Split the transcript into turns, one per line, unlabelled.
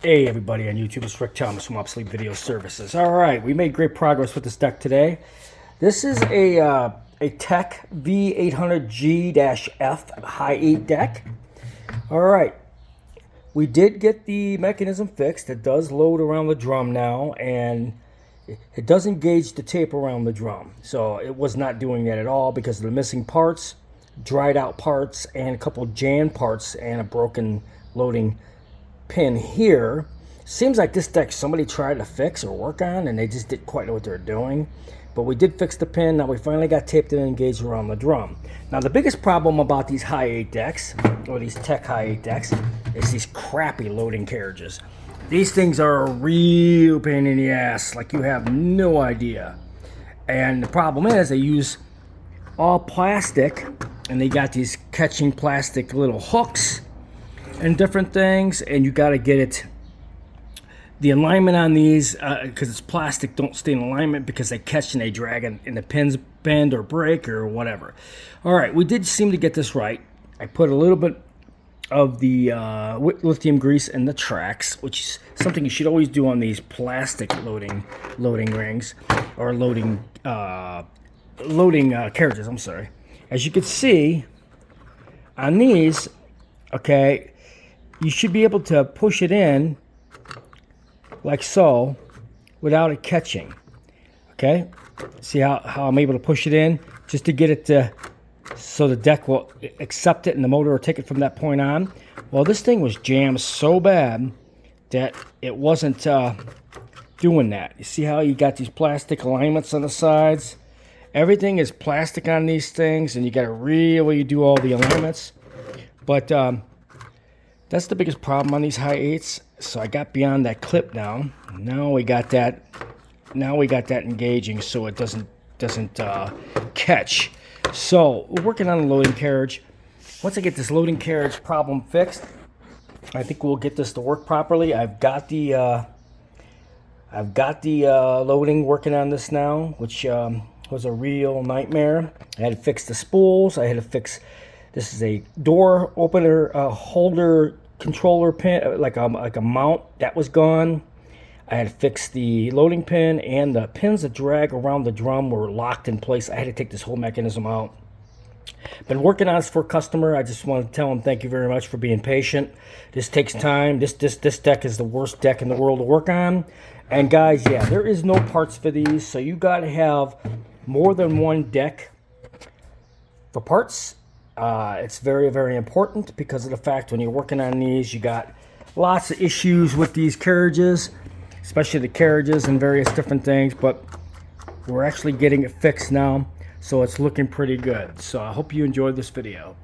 Hey everybody on YouTube, it's Rick Thomas from Obsolete Video Services. Alright, we made great progress with this deck today. This is a Teac v-800G-F high 8 deck. Alright, we did get the mechanism fixed. It does load around the drum now, and it does engage the tape around the drum. So it was not doing that at all because of the missing parts, dried out parts, and a couple jammed parts, and a broken loading pin here. Seems like this deck somebody tried to fix or work on and they just didn't quite know what they're doing, but we did fix the pin. Now we finally got taped and engaged around the drum. Now the biggest problem about these high 8 decks, or these Teac high 8 decks, is these crappy loading carriages. These things are a real pain in the ass, like you have no idea. And the problem is they use all plastic, and they got these catching plastic little hooks and different things, and you got to get it, the alignment on these, because it's plastic, don't stay in alignment because they catch and they drag and the pins bend or break or whatever. All right, we did seem to get this right. I put a little bit of the lithium grease in the tracks, which is something you should always do on these plastic loading rings, or loading carriages. I'm sorry. As you can see on these, okay, you should be able to push it in like so without it catching. Okay, see how I'm able to push it in just to get it to, so the deck will accept it and the motor will take it from that point on. Well, this thing was jammed so bad that it wasn't doing that. You see how you got these plastic alignments on the sides? Everything is plastic on these things, and you got to really do all the alignments. But that's the biggest problem on these high 8s. So I got beyond that clip now. Now we got that. Now we got that engaging, so it doesn't catch. So we're working on a loading carriage. Once I get this loading carriage problem fixed, I think we'll get this to work properly. I've got the loading working on this now, which was a real nightmare. I had to fix the spools. I had to fix. This is a door opener holder controller pin, like a mount that was gone. I had to fix the loading pin, and the pins that drag around the drum were locked in place. I had to take this whole mechanism out. Been working on this for a customer. I just want to tell him thank you very much for being patient. This takes time. This deck is the worst deck in the world to work on. And guys, yeah, there is no parts for these, so you got to have more than one deck for parts. It's very, very important because of the fact when you're working on these, you got lots of issues with these carriages, especially the carriages and various different things, but we're actually getting it fixed now, so it's looking pretty good. So I hope you enjoyed this video.